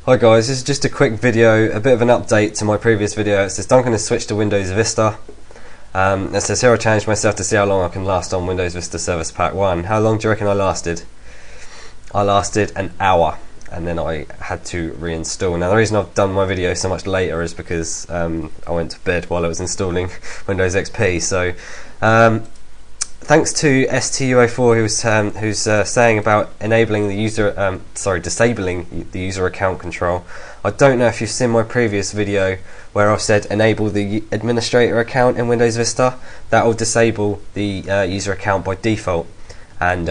Hi guys, this is just a quick video, a bit of an update to my previous video. It says Duncan has switched to Windows Vista. It says here I challenged myself to see how long I can last on Windows Vista Service Pack 1. How long do you reckon I lasted? I lasted an hour and then I had to reinstall. Now the reason I've done my video so much later is because I went to bed while I was installing Windows XP. So thanks to STU04 who's saying about enabling the user, disabling the user account control. I don't know if you've seen my previous video where I've said enable the administrator account in Windows Vista. That will disable the user account by default, and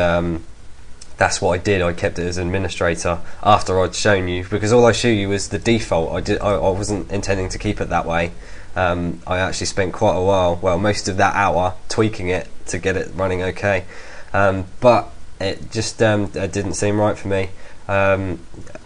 that's what I did. I kept it as administrator after I'd shown you, because all I showed you was the default. I wasn't intending to keep it that way. I actually spent quite a while, well, most of that hour tweaking it to get it running okay, but it just didn't seem right for me.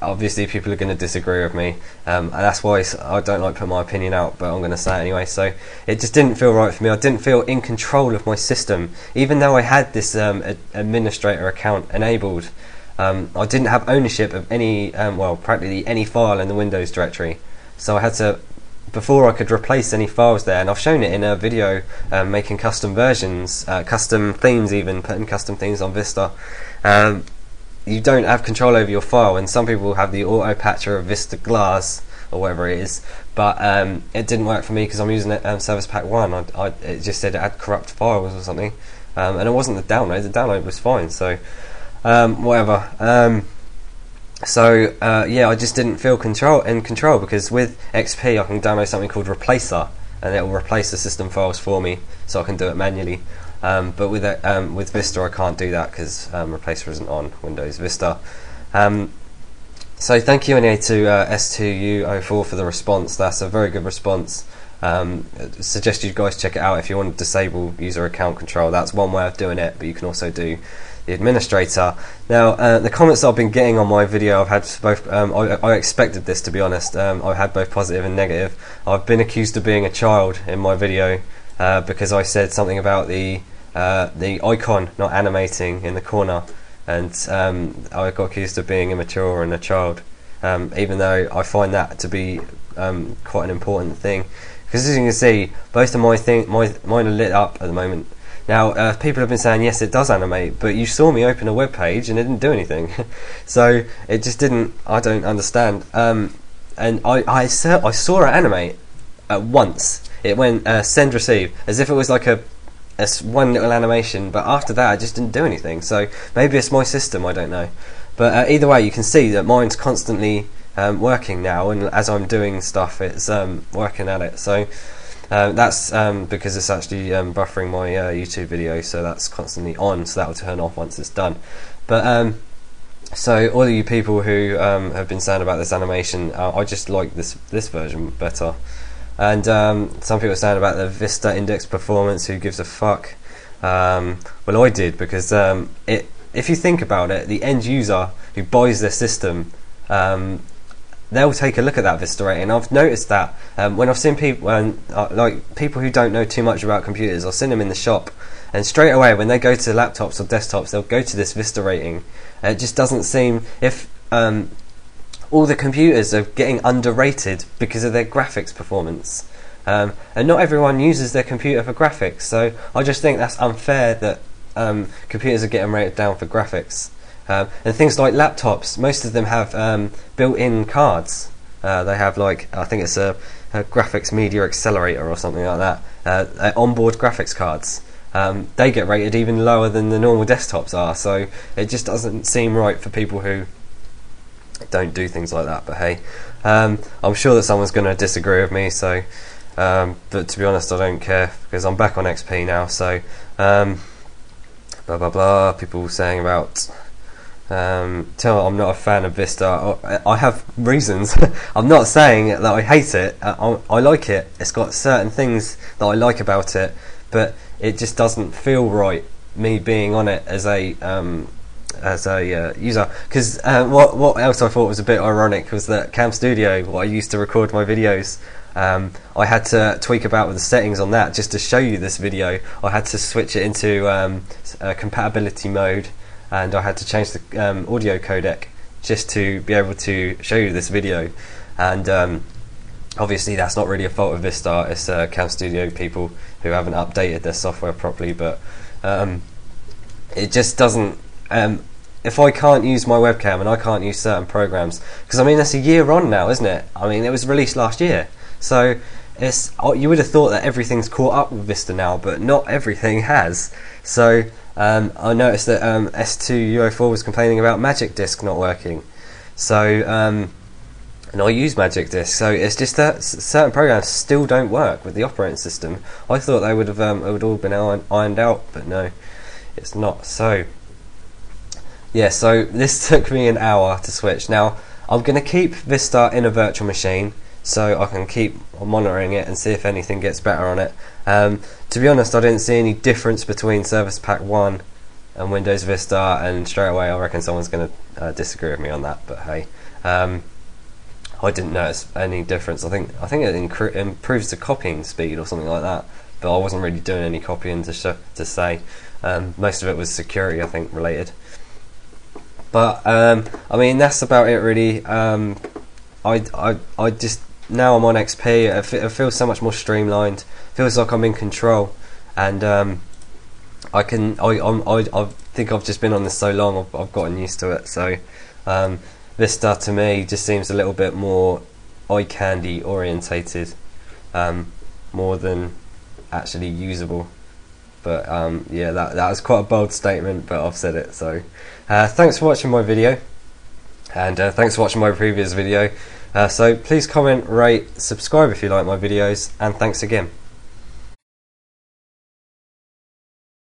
Obviously people are going to disagree with me, and that's why I don't like putting my opinion out, but I'm going to say it anyway. So it just didn't feel right for me. I didn't feel in control of my system, even though I had this administrator account enabled. I didn't have ownership of any, well, practically any file in the Windows directory, so I had to, before I could replace any files there, and I've shown it in a video making custom versions, custom themes, even putting custom themes on Vista. You don't have control over your file, and some people have the auto patcher of Vista Glass or whatever it is, but it didn't work for me because I'm using it Service Pack 1. It just said it had corrupt files or something, and it wasn't the download was fine, so whatever. Yeah, I just didn't feel in control, because with XP I can download something called Replacer, and it will replace the system files for me, so I can do it manually. But with Vista I can't do that because Replacer isn't on Windows Vista. So thank you anyway to S2U04 for the response. That's a very good response. Suggest you guys check it out if you want to disable user account control. That's one way of doing it, but you can also do the administrator. Now the comments I've been getting on my video, I've had both, I expected this, to be honest. I've had both positive and negative. I've been accused of being a child in my video because I said something about the icon not animating in the corner, and I got accused of being immature and a child, even though I find that to be quite an important thing, because as you can see, both of mine are lit up at the moment. Now people have been saying yes, it does animate, but you saw me open a web page and it didn't do anything. So it just didn't. I don't understand. And I saw it animate once. It went send receive, as if it was like a one little animation, but after that I just didn't do anything. So maybe it's my system, I don't know. But either way, you can see that mine's constantly working now, and as I'm doing stuff it's working at it. So that's because it's actually buffering my YouTube video, so that's constantly on, so that will turn off once it's done. But so all of you people who have been saying about this animation, I just like this version better. And some people are saying about the Vista Index performance, who gives a fuck? Well, I did, because if you think about it, the end user who buys their system, they'll take a look at that Vista rating. I've noticed that when I've seen people, like people who don't know too much about computers, I've seen them in the shop, and straight away when they go to laptops or desktops, they'll go to this Vista rating. It just doesn't seem, if all the computers are getting underrated because of their graphics performance, and not everyone uses their computer for graphics, so I just think that's unfair that computers are getting rated down for graphics. And things like laptops, most of them have built-in cards. They have, like, I think it's a graphics media accelerator or something like that, onboard graphics cards. They get rated even lower than the normal desktops are, so it just doesn't seem right for people who don't do things like that. But hey, I'm sure that someone's going to disagree with me, so but to be honest I don't care, because I'm back on XP now. So blah blah blah, people saying about I'm not a fan of Vista. I have reasons. I'm not saying that I hate it. I like it. It's got certain things that I like about it, but it just doesn't feel right, me being on it as a user. Because what else I thought was a bit ironic was that Cam Studio, what I used to record my videos, I had to tweak about with the settings on that just to show you this video. I had to switch it into compatibility mode, and I had to change the audio codec just to be able to show you this video. And obviously that's not really a fault of Vista, it's Cam Studio people who haven't updated their software properly, but it just doesn't, if I can't use my webcam and I can't use certain programs, because I mean that's a year on now, isn't it? I mean it was released last year, so you would have thought that everything's caught up with Vista now, but not everything has. So I noticed that S2UO4 was complaining about Magic Disk not working, so and I use Magic Disk, so it's just that certain programs still don't work with the operating system. I thought they would have it would all been ironed out, but no, it's not. So yeah, so this took me an hour to switch. Now I'm going to keep Vista in a virtual machine so I can keep monitoring it and see if anything gets better on it. To be honest, I didn't see any difference between Service Pack 1 and Windows Vista, and straight away I reckon someone's going to disagree with me on that, but hey, I didn't notice any difference. I think it improves the copying speed or something like that, but I wasn't really doing any copying to say. Most of it was security, I think, related. But I mean that's about it really. I just, now I'm on XP, it feels so much more streamlined, feels like I'm in control, and I think I've just been on this so long, I've gotten used to it. So Vista to me just seems a little bit more eye candy orientated, more than actually usable. But yeah, that was quite a bold statement, but I've said it. So thanks for watching my video, and thanks for watching my previous video. So please comment, rate, subscribe if you like my videos, and thanks again.